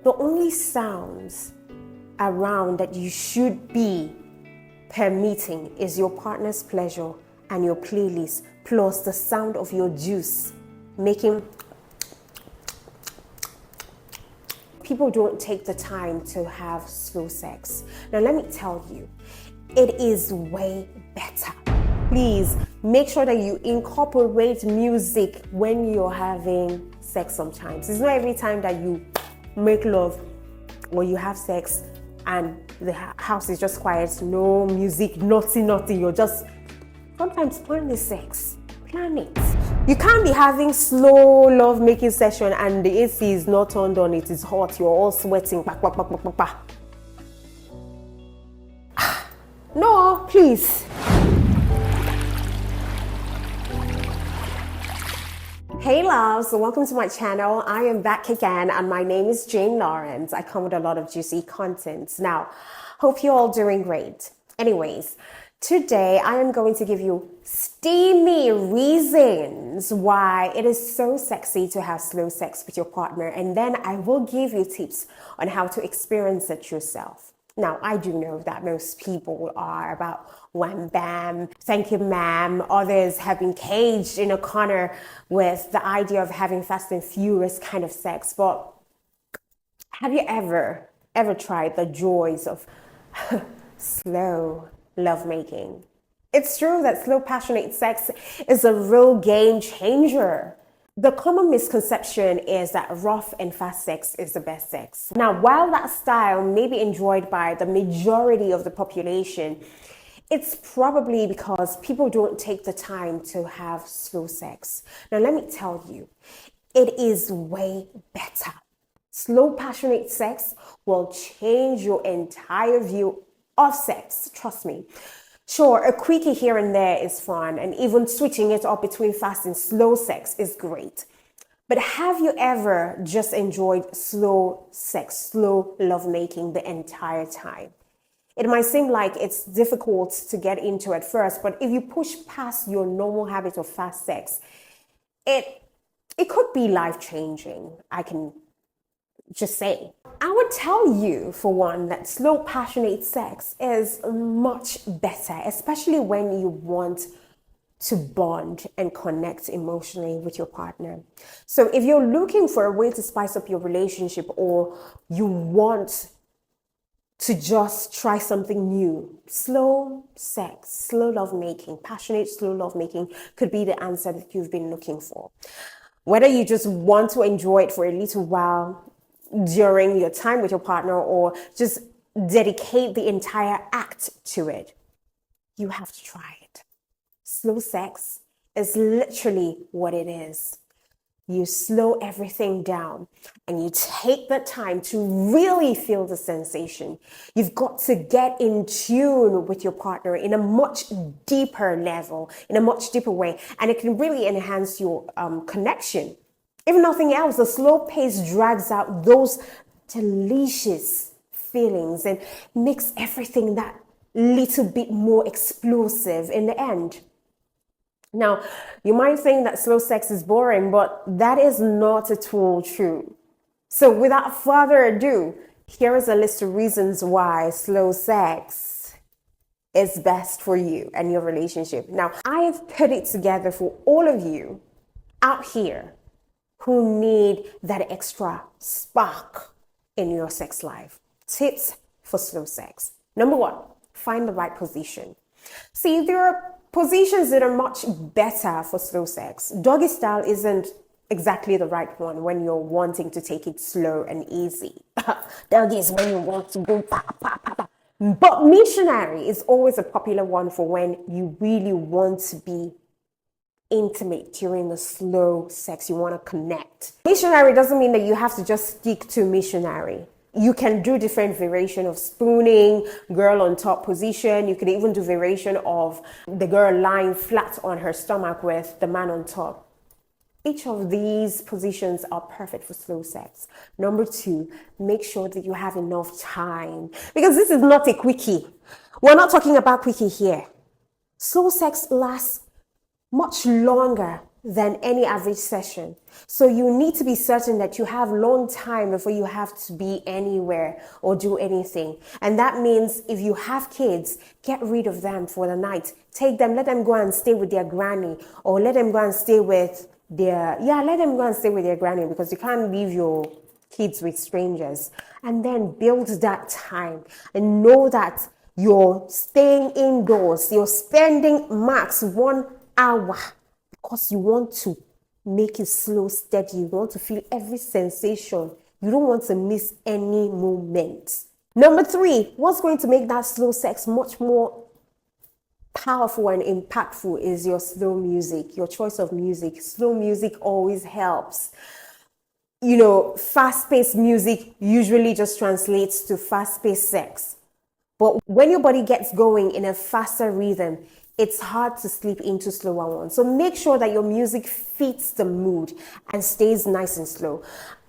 The only sounds around that you should be permitting is your partner's pleasure and your playlist, plus the sound of your juice making. People don't take the time to have slow sex. Now let me tell you, it is way better. Please make sure that you incorporate music when you're having sex sometimes. It's not every time that you make love or you have sex and the house is just quiet, no music, nothing. You're just, sometimes plan the sex, plan it. You can't be having slow love making session and the AC is not turned on, it is hot, you're all sweating. No, please. Hey loves, welcome to my channel. I am back again and my name is Jane Lawrence. I come with a lot of juicy content. Now, hope you're all doing great. Anyways, today I am going to give you steamy reasons why it is so sexy to have slow sex with your partner, and then I will give you tips on how to experience it yourself. Now, I do know that most people are about wham bam, thank you ma'am. Others have been caged in a corner with the idea of having fast and furious kind of sex. But have you ever tried the joys of slow lovemaking? It's true that slow passionate sex is a real game changer. The common misconception is that rough and fast sex is the best sex. Now, while that style may be enjoyed by the majority of the population, it's probably because people don't take the time to have slow sex. Now, let me tell you, it is way better. Slow passionate sex will change your entire view of sex, trust me. Sure, a quickie here and there is fun, and even switching it up between fast and slow sex is great. But have you ever just enjoyed slow sex, slow lovemaking the entire time? It might seem like it's difficult to get into at first, but if you push past your normal habit of fast sex, it could be life-changing, I can just say. I would tell you, for one, that slow passionate sex is much better, especially when you want to bond and connect emotionally with your partner. So if you're looking for a way to spice up your relationship, or you want to just try something new, slow sex, slow lovemaking, passionate slow lovemaking could be the answer that you've been looking for. Whether you just want to enjoy it for a little while during your time with your partner, or just dedicate the entire act to it, you have to try it. Slow sex is literally what it is. You slow everything down and you take the time to really feel the sensation. You've got to get in tune with your partner in a much deeper level, in a much deeper way, and it can really enhance your connection. If nothing else, the slow pace drags out those delicious feelings and makes everything that little bit more explosive in the end. Now, you might think that slow sex is boring, but that is not at all true. So without further ado, here is a list of reasons why slow sex is best for you and your relationship. Now, I have put it together for all of you out here who need that extra spark in your sex life. Tips for slow sex. Number one, find the right position. See, there are positions that are much better for slow sex. Doggy style isn't exactly the right one when you're wanting to take it slow and easy. Doggy is when you want to go pa, pa, pa, pa. But missionary is always a popular one for when you really want to be intimate during the slow sex. You want to connect. Missionary doesn't mean that you have to just stick to missionary. You can do different variation of spooning, girl on top position. You can even do variation of the girl lying flat on her stomach with the man on top. Each of these positions are perfect for slow sex. Number two, make sure that you have enough time, because this is not a quickie. We're not talking about quickie here. Slow sex lasts much longer than any average session. So you need to be certain that you have long time before you have to be anywhere or do anything. And that means if you have kids, get rid of them for the night. Take them, let them go and stay with their granny, or let them go and stay with let them go and stay with their granny, because you can't leave your kids with strangers. And then build that time and know that you're staying indoors. You're spending max 1 hour because you want to make it slow, steady. You want to feel every sensation. You don't want to miss any moment. Number 3, what's going to make that slow sex much more powerful and impactful is your slow music, your choice of music. Slow music always helps. Fast-paced music usually just translates to fast-paced sex. But when your body gets going in a faster rhythm, it's hard to sleep into slower ones. So make sure that your music fits the mood and stays nice and slow.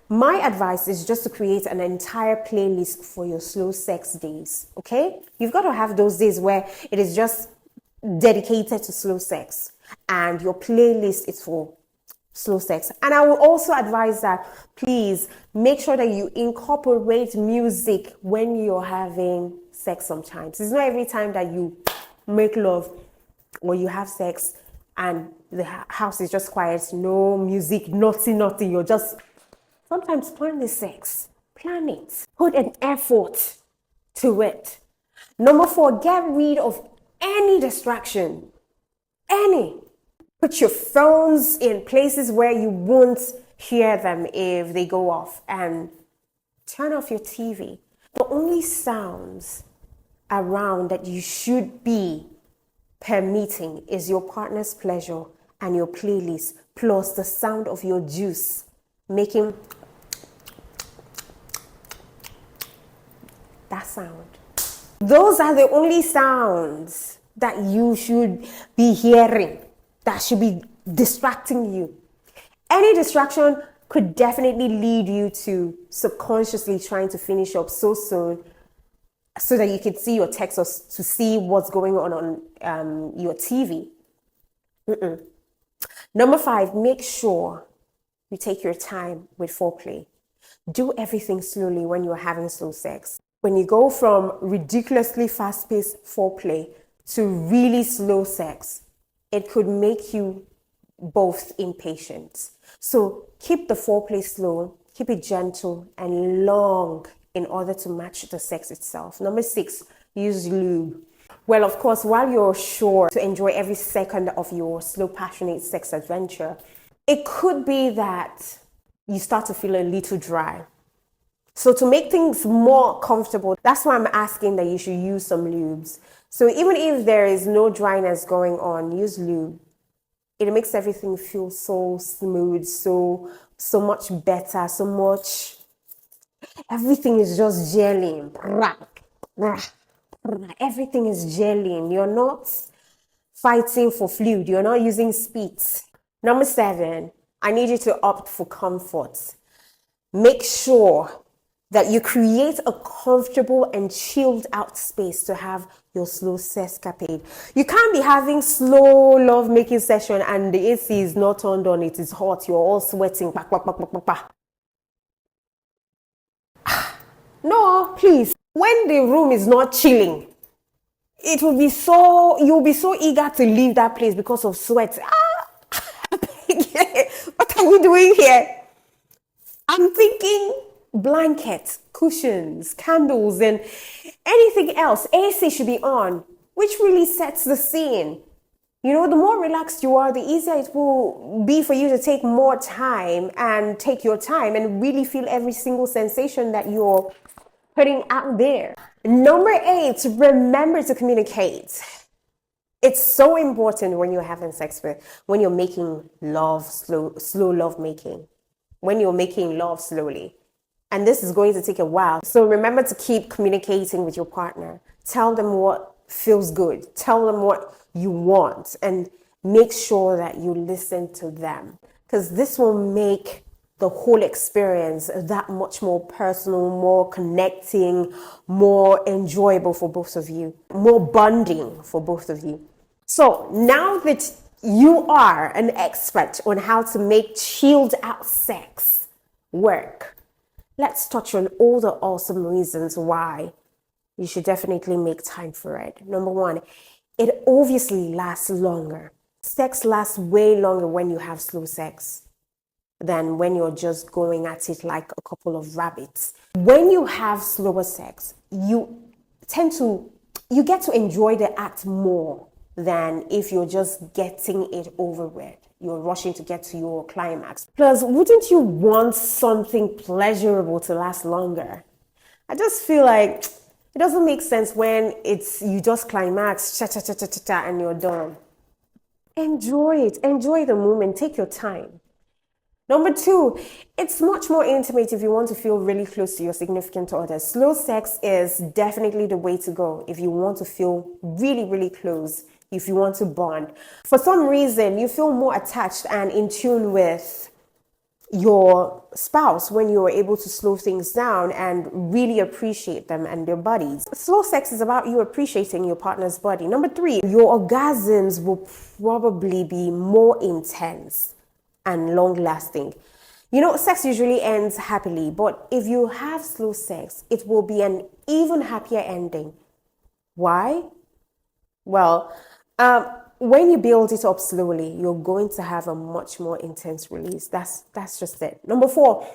My advice is just to create an entire playlist for your slow sex days, okay? You've got to have those days where it is just dedicated to slow sex, and your playlist is for slow sex. And I will also advise that please make sure that you incorporate music when you're having sex sometimes. It's not every time that you make love or you have sex and the house is just quiet, no music, nothing. You're just, sometimes plan the sex. Plan it. Put an effort to it. Number 4, get rid of any distraction. Any. Put your phones in places where you won't hear them if they go off, and turn off your TV. The only sounds around that you should be permitting is your partner's pleasure and your playlist, plus the sound of your juice making that sound. Those are the only sounds that you should be hearing, that should be distracting you. Any distraction could definitely lead you to subconsciously trying to finish up so soon so that you can see your text or to see what's going on your TV. Number 5, make sure you take your time with foreplay. Do everything slowly when you're having slow sex. When you go from ridiculously fast-paced foreplay to really slow sex, it could make you both impatient. So keep the foreplay slow, keep it gentle and long in order to match the sex itself. Number 6, use lube. Well, of course, while you're sure to enjoy every second of your slow, passionate sex adventure, it could be that you start to feel a little dry. So to make things more comfortable, that's why I'm asking that you should use some lubes. So even if there is no dryness going on, use lube. It makes everything feel so smooth, so much better, everything is just gelling. Everything is gelling. You're not fighting for fluid. You're not using speeds. Number 7, I need you to opt for comfort. Make sure that you create a comfortable and chilled out space to have your slow sescapade. You can't be having slow love making session and the AC is not turned on, it is hot, you're all sweating. No, please. When the room is not chilling, you'll be so eager to leave that place because of sweat. What are we doing here? I'm thinking blankets, cushions, candles, and anything else. AC should be on, which really sets the scene. The more relaxed you are, the easier it will be for you to take more time and take your time and really feel every single sensation that you're putting out there. Number 8, remember to communicate. It's so important when you're having sex when you're making love, slow love making, when you're making love slowly. And this is going to take a while. So remember to keep communicating with your partner. Tell them what feels good. Tell them what you want. And make sure that you listen to them. Because this will make the whole experience that much more personal, more connecting, more enjoyable for both of you. More bonding for both of you. So now that you are an expert on how to make chilled out sex work, let's touch on all the awesome reasons why you should definitely make time for it. Number one, it obviously lasts longer. Sex lasts way longer when you have slow sex than when you're just going at it like a couple of rabbits. When you have slower sex, you get to enjoy the act more than if you're just getting it over with. You're rushing to get to your climax. Plus, wouldn't you want something pleasurable to last longer? I just feel like it doesn't make sense when it's you just climax, cha cha cha cha cha cha, and you're done. Enjoy it. Enjoy the moment. Take your time. Number two, it's much more intimate if you want to feel really close to your significant other. Slow sex is definitely the way to go if you want to feel really, really close, if you want to bond. For some reason, you feel more attached and in tune with your spouse when you are able to slow things down and really appreciate them and their bodies. Slow sex is about you appreciating your partner's body. Number three, your orgasms will probably be more intense and long lasting. You know, sex usually ends happily, but if you have slow sex, it will be an even happier ending. Why? Well, when you build it up slowly, you're going to have a much more intense release. That's just it. Number four,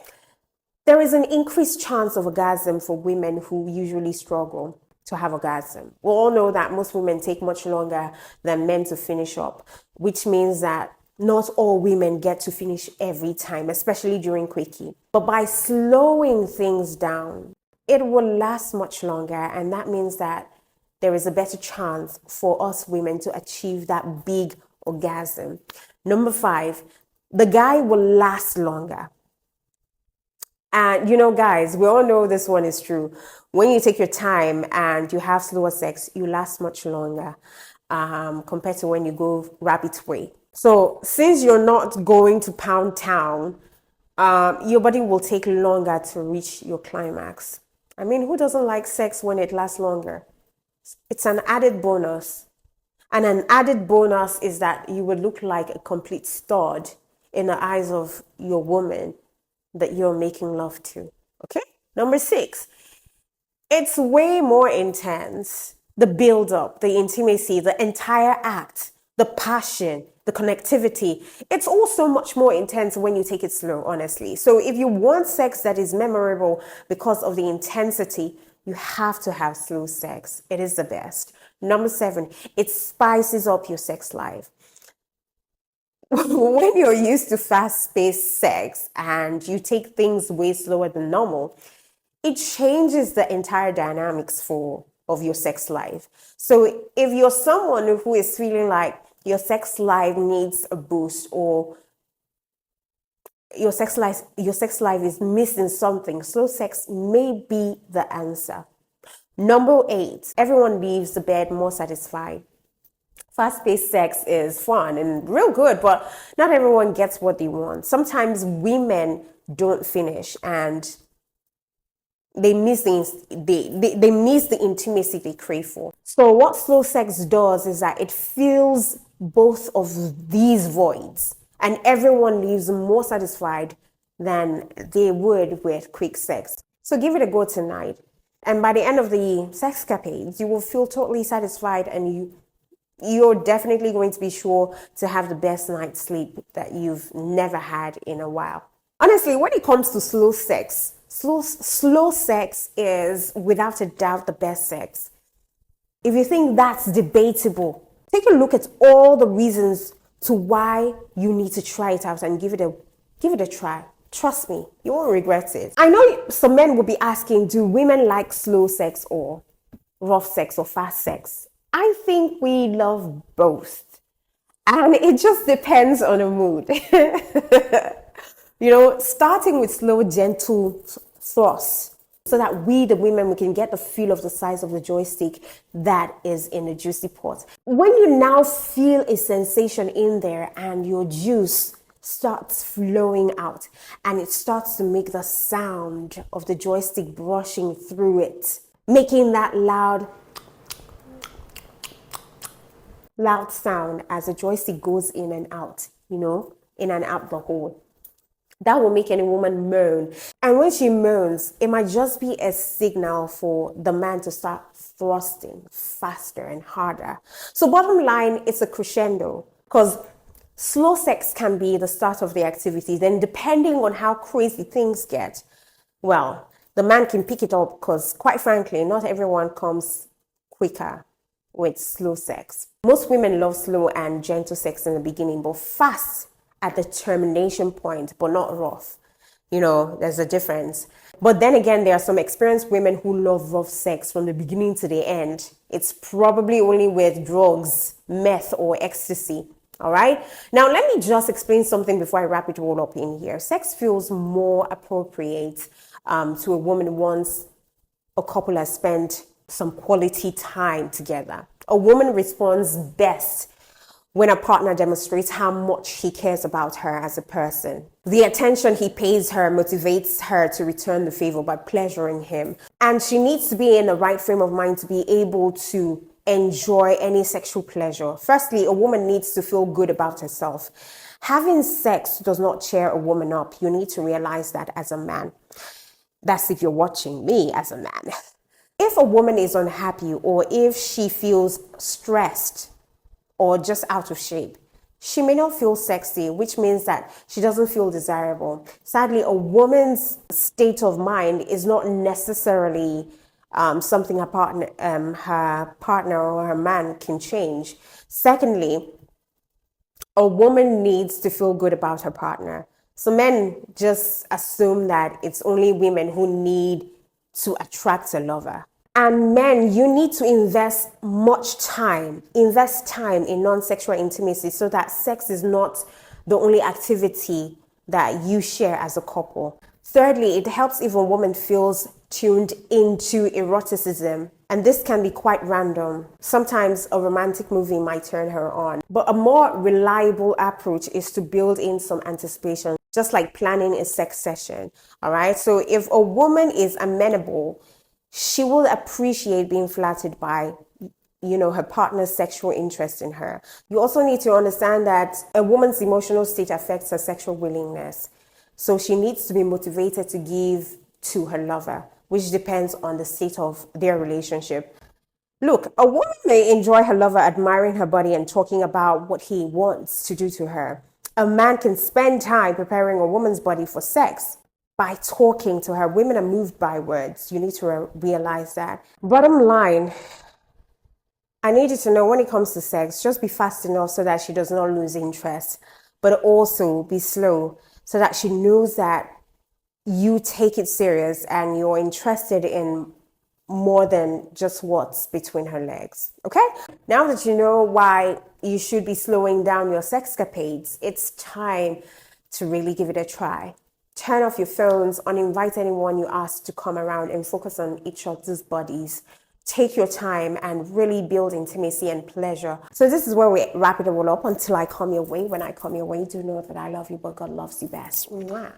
there is an increased chance of orgasm for women who usually struggle to have orgasm. We all know that most women take much longer than men to finish up, which means that not all women get to finish every time, especially during quickie. But by slowing things down, it will last much longer, and that means that there is a better chance for us women to achieve that big orgasm. Number five, the guy will last longer. And you know, guys, we all know this one is true. When you take your time and you have slower sex, you last much longer compared to when you go rabbit way. So since you're not going to pound town, your body will take longer to reach your climax. I mean, who doesn't like sex when it lasts longer? It's an added bonus. And an added bonus is that you would look like a complete stud in the eyes of your woman that you're making love to. Okay? Number six, it's way more intense. The build up, the intimacy, the entire act, the passion, the connectivity. It's also much more intense when you take it slow, honestly. So if you want sex that is memorable because of the intensity, you have to have slow sex. It is the best. Number seven, it spices up your sex life. When you're used to fast-paced sex and you take things way slower than normal, it changes the entire dynamics of your sex life. So if you're someone who is feeling like your sex life needs a boost, or your sex life is missing something, slow sex may be the answer. Number eight, everyone leaves the bed more satisfied. Fast-paced sex is fun and real good, but not everyone gets what they want. Sometimes women don't finish and they miss the intimacy they crave for. So what slow sex does is that it fills both of these voids, and everyone leaves more satisfied than they would with quick sex. So give it a go tonight, and by the end of the sexcapades, you will feel totally satisfied, and you're definitely going to be sure to have the best night's sleep that you've never had in a while. Honestly, when it comes to slow sex, slow sex is without a doubt the best sex. If you think that's debatable, take a look at all the reasons to why you need to try it out and give it a try. Trust me, you won't regret it. I know some men will be asking, do women like slow sex or rough sex or fast sex? I think we love both. And it just depends on the mood. You know, starting with slow, gentle thrusts so that we, the women, we can get the feel of the size of the joystick that is in the juicy pot. When you now feel a sensation in there and your juice starts flowing out and it starts to make the sound of the joystick brushing through it, making that loud loud sound as the joystick goes in and out, in and out the hole. That will make any woman moan. And when she moans, it might just be a signal for the man to start thrusting faster and harder. So bottom line, it's a crescendo, because slow sex can be the start of the activity. Then depending on how crazy things get, well, the man can pick it up, because quite frankly, not everyone comes quicker with slow sex. Most women love slow and gentle sex in the beginning, but fast at the termination point, but not rough. There's a difference. But then again, there are some experienced women who love rough sex from the beginning to the end. It's probably only with drugs, meth, or ecstasy. All right. Now, let me just explain something before I wrap it all up in here. Sex feels more appropriate to a woman once a couple has spent some quality time together. A woman responds best when a partner demonstrates how much he cares about her as a person. The attention he pays her motivates her to return the favor by pleasuring him. And she needs to be in the right frame of mind to be able to enjoy any sexual pleasure. Firstly, a woman needs to feel good about herself. Having sex does not cheer a woman up. You need to realize that as a man. That's if you're watching me as a man. If a woman is unhappy, or if she feels stressed or just out of shape, she may not feel sexy, which means that she doesn't feel desirable. Sadly, a woman's state of mind is not necessarily something her partner or her man can change. Secondly, a woman needs to feel good about her partner. So men just assume that it's only women who need to attract a lover. And men, you need to invest time in non-sexual intimacy, so that sex is not the only activity that you share as a couple. Thirdly, it helps if a woman feels tuned into eroticism, and this can be quite random. Sometimes a romantic movie might turn her on, but a more reliable approach is to build in some anticipation, just like planning a sex session. All right. So if a woman is amenable, she will appreciate being flattered by, her partner's sexual interest in her. You also need to understand that a woman's emotional state affects her sexual willingness. So she needs to be motivated to give to her lover, which depends on the state of their relationship. Look, a woman may enjoy her lover admiring her body and talking about what he wants to do to her. A man can spend time preparing a woman's body for sex by talking to her. Women are moved by words. You need to realize that. Bottom line, I need you to know, when it comes to sex, just be fast enough so that she does not lose interest, but also be slow so that she knows that you take it serious and you're interested in more than just what's between her legs. Okay? Now that you know why you should be slowing down your sexcapades, it's time to really give it a try. Turn off your phones, uninvite anyone you ask to come around, and focus on each other's bodies. Take your time and really build intimacy and pleasure. So this is where we wrap it all up until I come your way. When I come your way, do know that I love you, but God loves you best. Mwah.